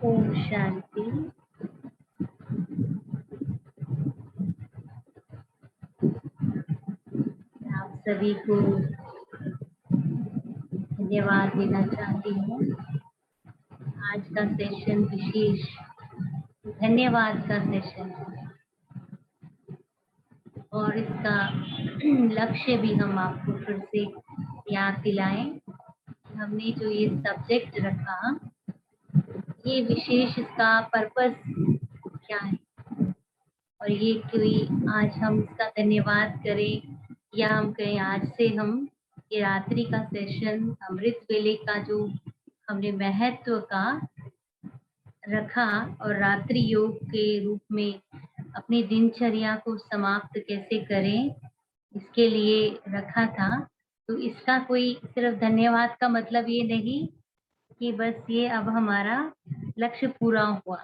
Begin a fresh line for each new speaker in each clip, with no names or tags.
ओम शांति। आप सभी को धन्यवाद देना चाहती हूँ। आज का सेशन विशेष धन्यवाद का सेशन है और इसका लक्ष्य भी हम आपको फिर से याद दिलाएं। हमने जो ये सब्जेक्ट रखा, ये विशेष इसका पर्पस क्या है और ये कोई आज हम इसका धन्यवाद करें या हम कहें आज से हम ये रात्रि का सेशन अमृत वेले का जो हमने महत्व का रखा और रात्रि योग के रूप में अपनी दिनचर्या को समाप्त कैसे करें इसके लिए रखा था। तो इसका कोई सिर्फ धन्यवाद का मतलब ये नहीं कि बस ये अब हमारा लक्ष्य पूरा हुआ,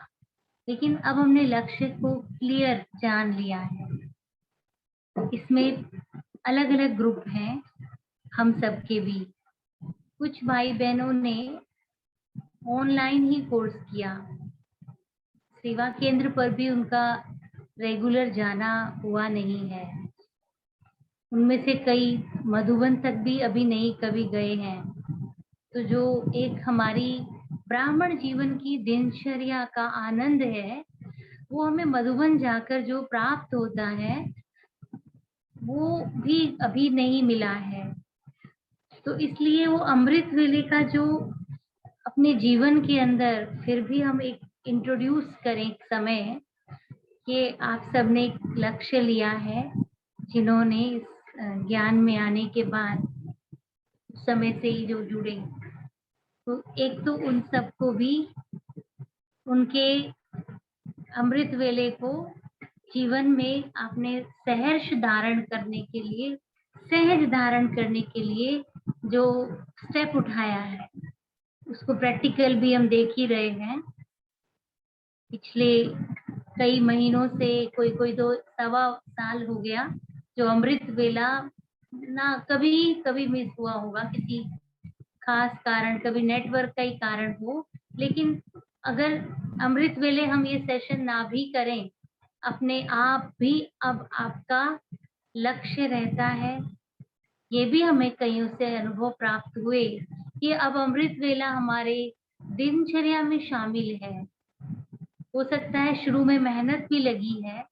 लेकिन अब हमने लक्ष्य को क्लियर जान लिया है। इसमें अलग अलग ग्रुप हैं हम सबके भी। कुछ भाई बहनों ने ऑनलाइन ही कोर्स किया, सेवा केंद्र पर भी उनका रेगुलर जाना हुआ नहीं है। उनमें से कई मधुबन तक भी अभी नहीं कभी गए हैं। तो जो एक हमारी ब्राह्मण जीवन की दिनचर्या का आनंद है, वो हमें मधुबन जाकर जो प्राप्त होता है वो भी अभी नहीं मिला है। तो इसलिए वो अमृत वेले का जो अपने जीवन के अंदर फिर भी हम एक इंट्रोड्यूस करें समय कि आप सबने एक लक्ष्य लिया है, जिन्होंने इस ज्ञान में आने के बाद समय से ही जो जुड़े, तो एक तो उन सबको भी उनके अमृत वेले को जीवन में आपने सहर्ष धारण करने के लिए, सहज धारण करने के लिए जो स्टेप उठाया है उसको प्रैक्टिकल भी हम देख ही रहे हैं। पिछले कई महीनों से कोई तो 1.25 साल हो गया जो अमृत वेला ना कभी कभी मिस हुआ होगा, किसी खास कारण, कभी नेटवर्क का ही कारण हो। लेकिन अगर अमृत वेले हम ये सेशन ना भी करें, अपने आप भी अब आपका लक्ष्य रहता है। ये भी हमें कईयों से अनुभव प्राप्त हुए कि अब अमृत वेला हमारे दिनचर्या में शामिल है। हो सकता है शुरू में मेहनत भी लगी है,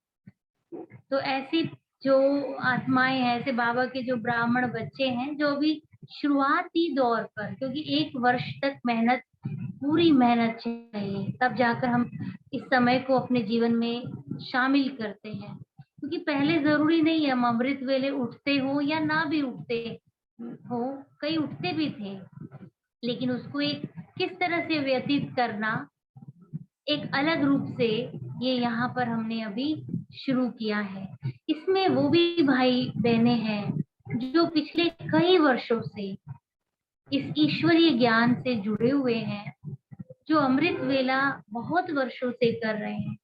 तो ऐसी जो आत्माएं हैं, ऐसे बाबा के जो ब्राह्मण बच्चे हैं जो भी शुरुआती दौर पर, क्योंकि 1 वर्ष तक मेहनत, पूरी मेहनत चाहिए, तब जाकर हम इस समय को अपने जीवन में शामिल करते हैं। क्योंकि पहले जरूरी नहीं है हम अमृत वेले उठते हो या ना भी उठते हो, कई उठते भी थे, लेकिन उसको एक किस तरह से व्यतीत करना एक अलग रूप से ये यहाँ पर हमने अभी शुरू किया है। इसमें वो भी भाई बहने हैं जो पिछले कई वर्षों से इस ईश्वरीय ज्ञान से जुड़े हुए हैं, जो अमृत वेला बहुत वर्षों से कर रहे हैं।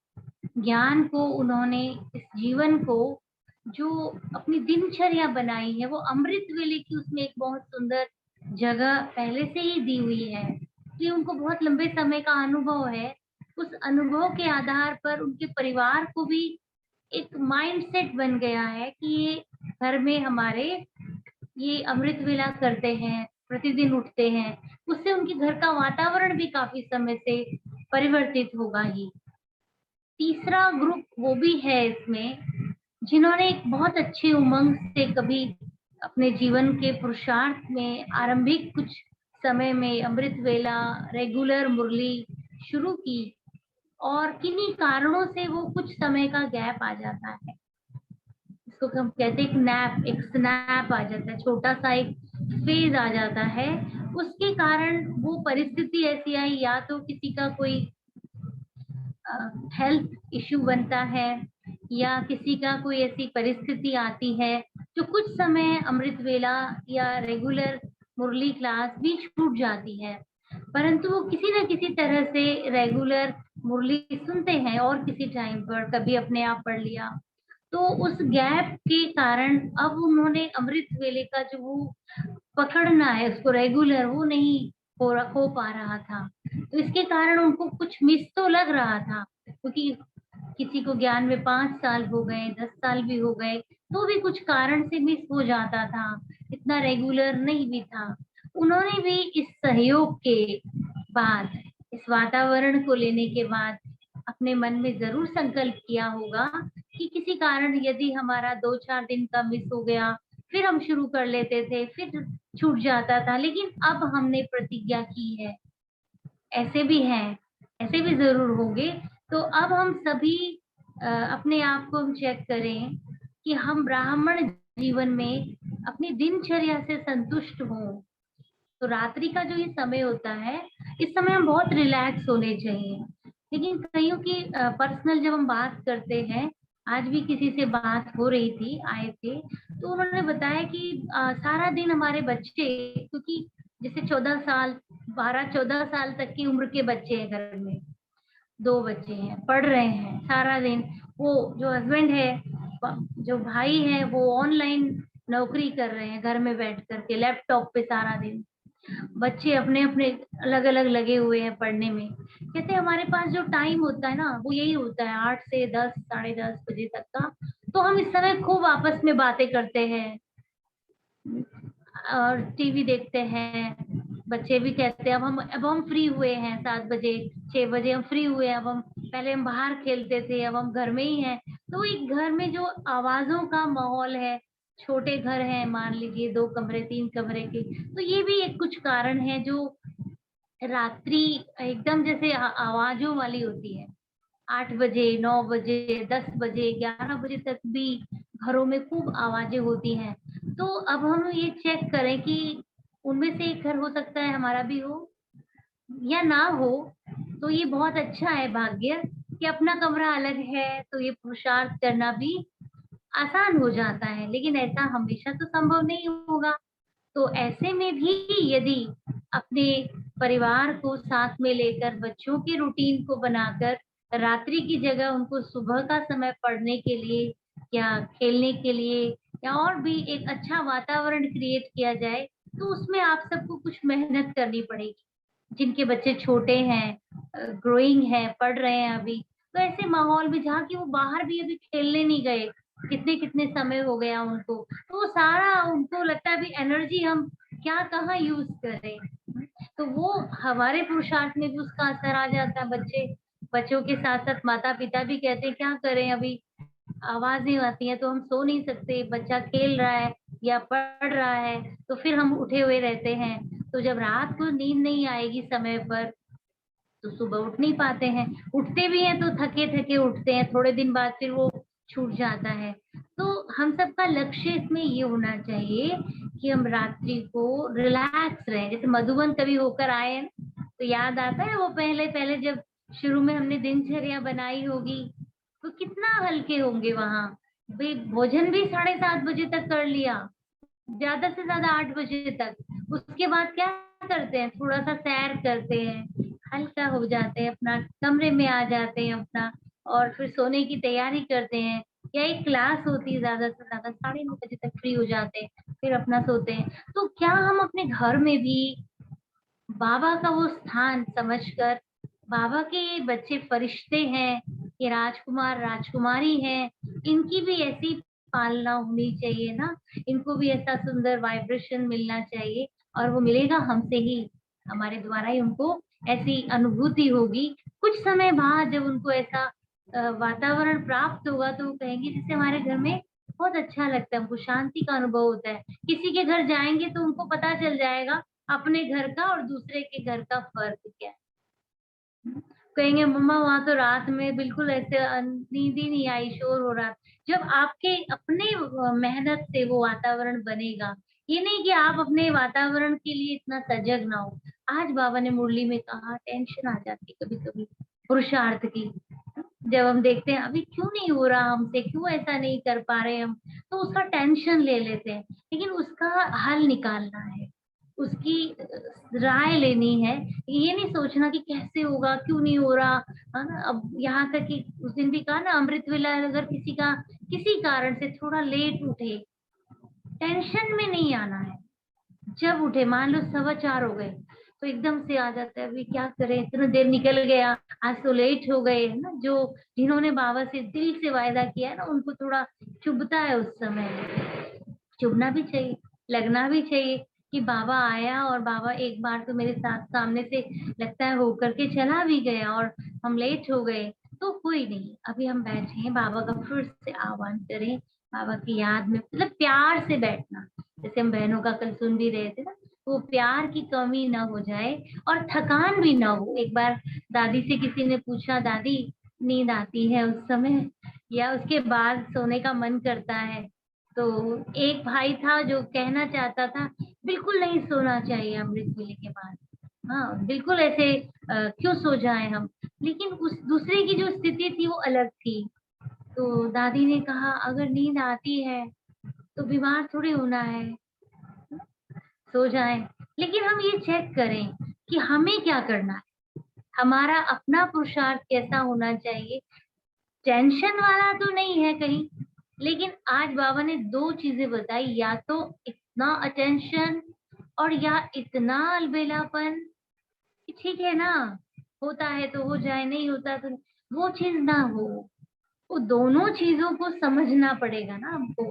ज्ञान को उन्होंने, इस जीवन को जो अपनी दिनचर्या बनाई है, वो अमृत वेले की उसमें एक बहुत सुंदर जगह पहले से ही दी हुई है। कि उनको बहुत लंबे समय का अनुभव है। उस अनुभव के आधार पर उनके परिवार को भी एक माइंडसेट बन गया है कि ये घर में हमारे ये अमृत वेला करते हैं, प्रतिदिन उठते हैं, उससे उनके घर का वातावरण भी काफी समय से परिवर्तित होगा ही। तीसरा ग्रुप वो भी है इसमें जिन्होंने एक बहुत अच्छे उमंग से कभी अपने जीवन के पुरुषार्थ में आरंभिक कुछ समय में अमृत वेला रेगुलर मुरली शुरू की, और किन्हीं कारणों से वो कुछ समय का गैप आ जाता है। इसको हम कहते हैं एक नैप, एक स्नैप आ जाता है, छोटा सा एक फेज आ जाता है। उसके कारण वो परिस्थिति ऐसी आई, या तो किसी का कोई हेल्थ इश्यू बनता है या किसी का कोई ऐसी परिस्थिति आती है जो कुछ समय अमृत वेला या रेगुलर मुरली क्लास भी छूट जाती है, परंतु वो किसी न किसी तरह से रेगुलर मुरली सुनते हैं और किसी टाइम पर कभी अपने आप पढ़ लिया। तो उस गैप के कारण अब उन्होंने अमृत वेले का जो वो पकड़ना है उसको रेगुलर, वो नहीं हो पा रहा था। तो इसके कारण उनको कुछ मिस तो लग रहा था, क्योंकि किसी को ज्ञान में 5 साल हो गए, 10 साल भी हो गए, तो भी कुछ कारण से मिस हो जाता था, इतना रेगुलर नहीं भी था। उन्होंने भी इस सहयोग के बाद, इस वातावरण को लेने के बाद अपने मन में ज़रूर संकल्प किया होगा कि किसी कारण यदि हमारा 2-4 दिन का मिस हो गया, फिर हम शुरू कर लेते थे, फिर छूट जाता था, लेकिन अब हमने प्रतिज्ञा की है। ऐसे भी हैं, ऐसे भी ज़रूर होंगे। तो अब हम सभी अपने आप को हम चेक करें कि हम ब्राह्मण जीवन में अपनी दिनचर्या से संतुष्ट हों। तो रात्रि का जो ये समय होता है, इस समय हम बहुत रिलैक्स होने चाहिए। लेकिन कईयों की पर्सनल जब हम बात करते हैं, आज भी किसी से बात हो रही थी, आए थे, तो उन्होंने बताया कि सारा दिन हमारे बच्चे, क्योंकि जैसे 14 साल, 12-14 साल तक की उम्र के बच्चे हैं घर में, 2 बच्चे हैं, पढ़ रहे हैं सारा दिन। वो जो हस्बैंड है, जो भाई है, वो ऑनलाइन नौकरी कर रहे हैं घर में बैठ करके लैपटॉप पे सारा दिन। बच्चे अपने अपने अलग अलग लगे हुए हैं पढ़ने में। कहते हैं हमारे पास जो टाइम होता है ना, वो यही होता है 8 से 10, साढ़े 10 बजे तक का। तो हम इस समय खूब आपस में बातें करते हैं और टीवी देखते हैं। बच्चे भी कहते हैं अब हम फ्री हुए हैं, 7 बजे 6 बजे हम फ्री हुए हैं, अब हम, पहले हम बाहर खेलते थे, अब हम घर में ही हैं। तो एक घर में जो आवाजों का माहौल है, छोटे घर हैं, मान लीजिए 2 कमरे 3 कमरे के, तो ये भी एक कुछ कारण है जो रात्रि एकदम जैसे आवाजों वाली होती है। 8 बजे, 9 बजे, 10 बजे, 11 बजे तक भी घरों में खूब आवाजें होती हैं। तो अब हम ये चेक करें कि उनमें से एक घर हो सकता है हमारा भी हो या ना हो। तो ये बहुत अच्छा है भाग्य कि अपना कमरा अलग है, तो ये पुरुषार्थ करना भी आसान हो जाता है, लेकिन ऐसा हमेशा तो संभव नहीं होगा। तो ऐसे में भी यदि अपने परिवार को साथ में लेकर बच्चों के रूटीन को बनाकर रात्रि की जगह उनको सुबह का समय पढ़ने के लिए या खेलने के लिए या और भी एक अच्छा वातावरण क्रिएट किया जाए, तो उसमें आप सबको कुछ मेहनत करनी पड़ेगी। जिनके बच्चे छोटे हैं, ग्रोइंग है, पढ़ रहे हैं अभी, तो ऐसे माहौल में जहाँ की वो बाहर भी अभी खेलने नहीं गए, कितने कितने समय हो गया उनको, तो वो सारा उनको लगता है अभी एनर्जी हम क्या कहाँ यूज करें। तो वो हमारे पुरुषार्थ में भी उसका असर आ जाता है। बच्चों के साथ साथ माता पिता भी कहते हैं क्या करें, अभी आवाजें आती हैं तो हम सो नहीं सकते, बच्चा खेल रहा है या पढ़ रहा है, तो फिर हम उठे हुए रहते हैं। तो जब रात को नींद नहीं आएगी समय पर, तो सुबह उठ नहीं पाते हैं। उठते भी हैं तो थके थके उठते हैं, थोड़े दिन बाद फिर वो छूट जाता है। तो हम सबका लक्ष्य इसमें ये होना चाहिए कि हम रात्रि को रिलैक्स रहें। जैसे मधुबन कभी होकर आए हैं ना, तो याद आता है वो पहले पहले जब शुरू में हमने दिनचर्या बनाई होगी, तो कितना हल्के होंगे वहां। भाई भोजन भी 7:30 बजे तक कर लिया, ज्यादा से ज्यादा 8 बजे तक। उसके बाद क्या करते हैं, थोड़ा सा सैर करते हैं, हल्का हो जाते हैं, अपना कमरे में आ जाते हैं अपना, और फिर सोने की तैयारी करते हैं। या एक क्लास होती है, ज्यादा से ज्यादा 9:30 बजे तक फ्री हो जाते हैं, फिर अपना सोते हैं। तो क्या हम अपने घर में भी बाबा का वो स्थान समझकर, बाबा के ये बच्चे फरिश्ते हैं, ये राजकुमार राजकुमारी हैं, इनकी भी ऐसी पालना होनी चाहिए ना, इनको भी ऐसा सुंदर वाइब्रेशन मिलना चाहिए, और वो मिलेगा हमसे ही, हमारे द्वारा ही उनको ऐसी अनुभूति होगी। कुछ समय बाद जब उनको ऐसा वातावरण प्राप्त होगा, तो वो कहेंगे जैसे हमारे घर में बहुत अच्छा लगता है, हमको शांति का अनुभव होता है। किसी के घर जाएंगे तो उनको पता चल जाएगा अपने घर का और दूसरे के घर का फर्क क्या है। कहेंगे मम्मा वहां तो रात में बिल्कुल ऐसे नींद ही नहीं आई, शोर हो रहा। जब आपके अपने मेहनत से वो वातावरण बनेगा, ये नहीं कि आप अपने वातावरण के लिए इतना सजग ना हो। आज बाबा ने मुरली में कहा टेंशन आ जाती कभी कभी पुरुषार्थ की, जब हम देखते हैं अभी क्यों नहीं हो रहा हमसे, क्यों ऐसा नहीं कर पा रहे हम, तो उसका टेंशन ले लेते हैं। लेकिन उसका हल निकालना है, उसकी राय लेनी है। ये नहीं सोचना कि कैसे होगा, क्यों नहीं हो रहा, है ना। अब यहाँ तक कि उस दिन भी कहा ना, अमृत वेला अगर किसी का किसी कारण से थोड़ा लेट उठे, टेंशन में नहीं आना है। जब उठे, मान लो 4:15 हो गए, तो एकदम से आ जाता है, अभी क्या करें, इतना देर निकल गया, आज तो लेट हो गए, है ना। जो जिन्होंने बाबा से दिल से वायदा किया है ना, उनको थोड़ा चुभता है उस समय। चुभना भी चाहिए, लगना भी चाहिए कि बाबा आया और बाबा एक बार तो मेरे साथ सामने से लगता है होकर के चला भी गया और हम लेट हो गए। तो कोई नहीं, अभी हम बैठे हैं, बाबा का फिर से आह्वान करें, बाबा की याद में, मतलब प्यार से बैठना। जैसे हम बहनों का कल सुन भी रहे थे ना, वो प्यार की कमी ना हो जाए और थकान भी ना हो। एक बार दादी से किसी ने पूछा, दादी नींद आती है उस समय या उसके बाद सोने का मन करता है? तो एक भाई था जो कहना चाहता था, बिल्कुल नहीं सोना चाहिए अमृत वेले के बाद। हाँ बिल्कुल ऐसे क्यों सो जाए हम। लेकिन उस दूसरे की जो स्थिति थी वो अलग थी। तो दादी ने कहा, अगर नींद आती है तो बीमार थोड़ी होना है, सो जाए। लेकिन हम ये चेक करें कि हमें क्या करना है, हमारा अपना पुरुषार्थ कैसा होना चाहिए। टेंशन वाला तो नहीं है कहीं। लेकिन आज बाबा ने दो चीजें बताई, या तो इतना अटेंशन और या इतना अलबेलापन कि ठीक है ना, होता है तो हो जाए, नहीं होता तो वो चीज ना हो। वो दोनों चीजों को समझना पड़ेगा ना हमको।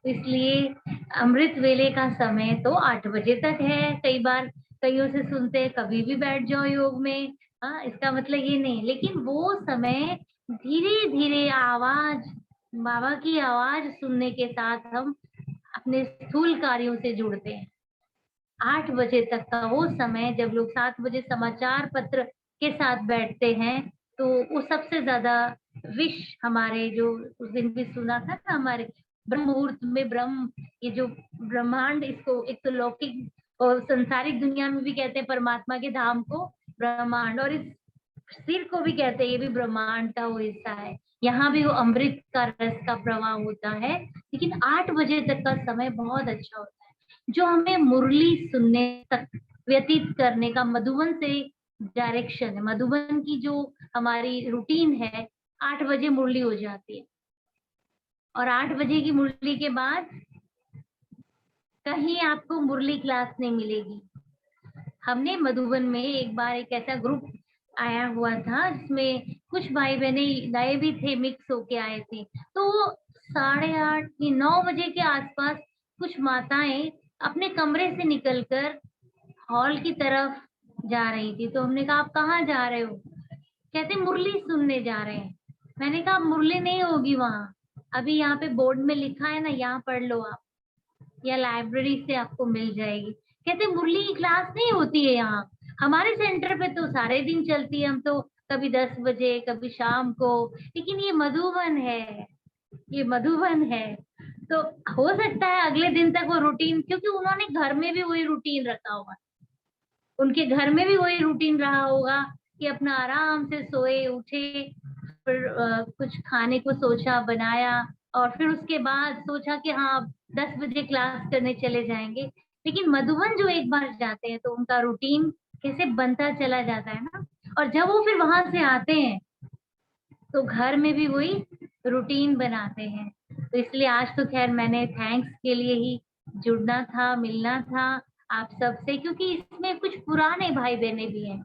तो इसलिए अमृत वेले का समय तो 8 बजे तक है। कई बार कईयों से सुनते हैं कभी भी बैठ जाओ योग में। हाँ, इसका मतलब ये नहीं, लेकिन वो समय धीरे धीरे आवाज, बाबा की आवाज सुनने के साथ हम अपने स्थूल कार्यों से जुड़ते हैं। 8 बजे तक का वो समय, जब लोग 7 बजे समाचार पत्र के साथ बैठते हैं, तो वो सबसे ज्यादा विश हमारे, जो उस दिन भी सुना था ना, हमारे ब्रह्म मुहूर्त में ब्रह्म, ये जो ब्रह्मांड, इसको एक तो लौकिक और संसारिक दुनिया में भी कहते हैं परमात्मा के धाम को ब्रह्मांड, और इस सिर को भी कहते हैं ये भी ब्रह्मांड का वो हिस्सा है। यहाँ भी वो अमृत का रस का प्रवाह होता है। लेकिन 8 बजे तक का समय बहुत अच्छा होता है, जो हमें मुरली सुनने तक व्यतीत करने का, मधुबन से डायरेक्शन है। मधुबन की जो हमारी रूटीन है, 8 बजे मुरली हो जाती है, और 8 बजे की मुरली के बाद कहीं आपको मुरली क्लास नहीं मिलेगी। हमने मधुबन में एक बार एक ऐसा ग्रुप आया हुआ था जिसमें कुछ भाई बहने नए भी थे, मिक्स होके आए थे। तो वो 8:30 की 9 बजे के आसपास कुछ माताएं अपने कमरे से निकलकर हॉल की तरफ जा रही थी। तो हमने कहा, आप कहाँ जा रहे हो? कहते मुरली सुनने जा रहे हैं। मैंने कहा, मुरली नहीं होगी वहां, अभी यहाँ पे बोर्ड में लिखा है ना, यहाँ पढ़ लो आप, या लाइब्रेरी से आपको मिल जाएगी। कहते मुरली की क्लास नहीं होती है यहाँ, हमारे सेंटर पे तो सारे दिन चलती है, हम तो कभी 10 बजे कभी शाम को। लेकिन ये मधुबन है, ये मधुबन है। तो हो सकता है अगले दिन तक वो रूटीन, क्योंकि उन्होंने घर में भी वही रूटीन रखा होगा, उनके घर में भी वही रूटीन रहा होगा कि अपना आराम से सोए उठे, फिर कुछ खाने को सोचा बनाया, और फिर उसके बाद सोचा कि हाँ 10 बजे क्लास करने चले जाएंगे। लेकिन मधुबन जो एक बार जाते हैं तो उनका रूटीन कैसे बनता चला जाता है ना। और जब वो फिर वहां से आते हैं तो घर में भी वही रूटीन बनाते हैं। तो इसलिए आज तो खैर मैंने थैंक्स के लिए ही जुड़ना था, मिलना था आप सबसे, क्योंकि इसमें कुछ पुराने भाई बहने भी हैं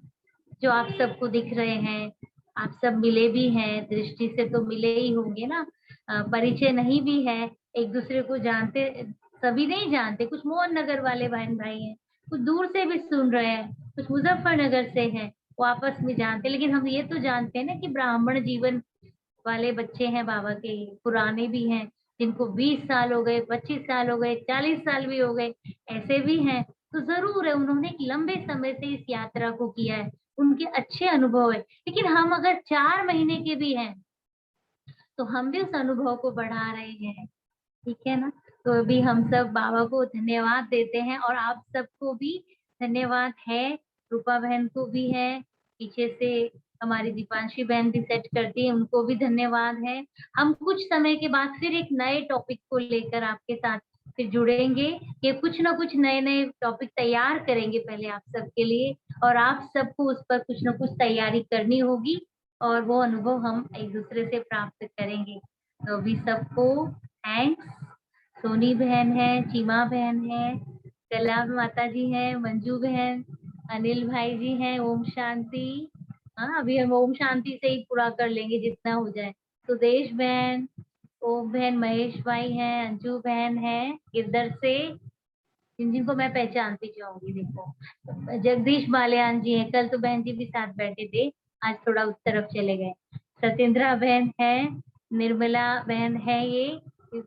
जो आप सबको दिख रहे हैं। आप सब मिले भी हैं, दृष्टि से तो मिले ही होंगे ना, परिचय नहीं भी है, एक दूसरे को जानते, सभी नहीं जानते। कुछ मोहन नगर वाले बहन भाई हैं, कुछ दूर से भी सुन रहे हैं, कुछ मुजफ्फरनगर से हैं, वो आपस में जानते। लेकिन हम ये तो जानते हैं ना कि ब्राह्मण जीवन वाले बच्चे हैं बाबा के, पुराने भी हैं, जिनको 20 साल हो गए, 25 साल हो गए, 40 साल भी हो गए, ऐसे भी हैं। तो जरूर है, उन्होंने एक लंबे समय से इस यात्रा को किया है, उनके अच्छे अनुभव है। लेकिन हम अगर 4 महीने के भी हैं तो हम भी उस अनुभव को बढ़ा रहे हैं, ठीक है ना। तो अभी हम सब बाबा को धन्यवाद देते हैं, और आप सबको भी धन्यवाद है, रूपा बहन को भी है, पीछे से हमारी दीपांशी बहन भी सेट करती है, उनको भी धन्यवाद है। हम कुछ समय के बाद फिर एक नए टॉपिक को लेकर आपके साथ फिर जुड़ेंगे, ये कुछ ना कुछ नए नए टॉपिक तैयार करेंगे पहले आप सबके लिए, और आप सबको उस पर कुछ ना कुछ तैयारी करनी होगी, और वो अनुभव हम एक दूसरे से प्राप्त करेंगे। तो अभी सबको थैंक्स। सोनी बहन है, चीमा बहन है, कला माता जी है, मंजू बहन, अनिल भाई जी हैं, ओम शांति। हाँ, अभी हम ओम शांति से ही पूरा कर लेंगे जितना हो जाए। सुदेश बहन, ओम बहन, महेश भाई हैं, अंजू बहन है गिरधर से, जिन जिनको मैं पहचानती जाऊंगी। देखो, जगदीश बालियान जी हैं, कल तो बहन जी भी साथ बैठे थे, आज थोड़ा उस तरफ चले गए। सत्येंद्रा बहन है, निर्मला बहन है, ये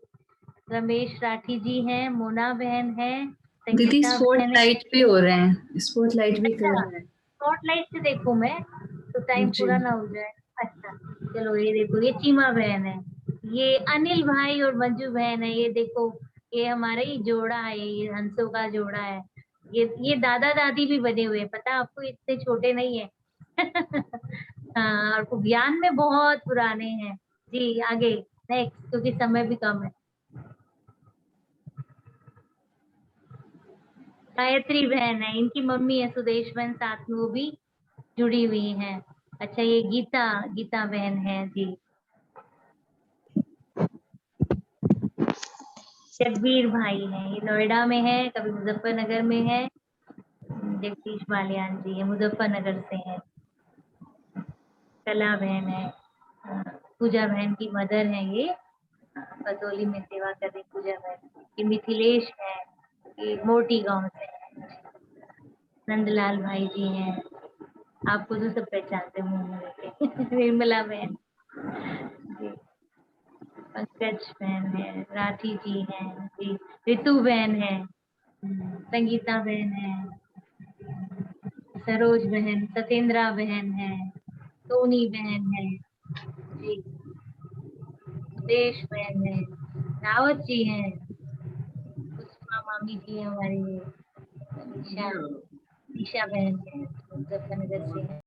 रमेश राठी जी हैं, मोना बहन है,
दीदी
संगीता
स्पॉट
बहन है।
लाइट भी हो रहे हैं, स्पॉट लाइट भी कर
अच्छा,
रहे हैं।
स्पॉटलाइट से देखूं मैं, तो टाइम
जी।
पूरा ना हो जाए। अच्छा, चलो ये देखो, ये चीमा बहन है, ये अनिल भाई और मंजू बहन है, ये देखो, ये हमारा ही जोड़ा है, ये हंसों का जोड़ा है। ये दादा दादी भी बने हुए हैं, पता है आपको, इतने छोटे नहीं है। हाँ, और ज्ञान में बहुत पुराने हैं। जी आगे, नेक्स्ट, क्योंकि समय भी कम है। गायत्री बहन है, इनकी मम्मी है सुदेश बहन, साथ में वो भी जुड़ी हुई हैं। अच्छा, ये गीता, गीता बहन है जी। जगबीर भाई हैं, ये नोएडा में है, कभी मुजफ्फरनगर में है। जगदीश बालियान जी, ये मुजफ्फरनगर से है। कला बहन है, पूजा बहन की मदर है ये, बदौली में सेवा कर रही पूजा बहन। ये मिथिलेश है, ये मोटी गांव से है। नंदलाल भाई जी हैं, आपको तो सब पहचानते होंगे। निर्मला बहन जी, पंकज बहन है, राठी जी हैं जी, रितु बहन है, संगीता बहन है, सरोज बहन, सतेंद्रा बहन है, सोनी बहन है जी, देश बहन है, रावत जी हैं, पुष्पा मामी जी हैं हमारी, निशा, निशा बहन है, मुजफ्फरनगर से है।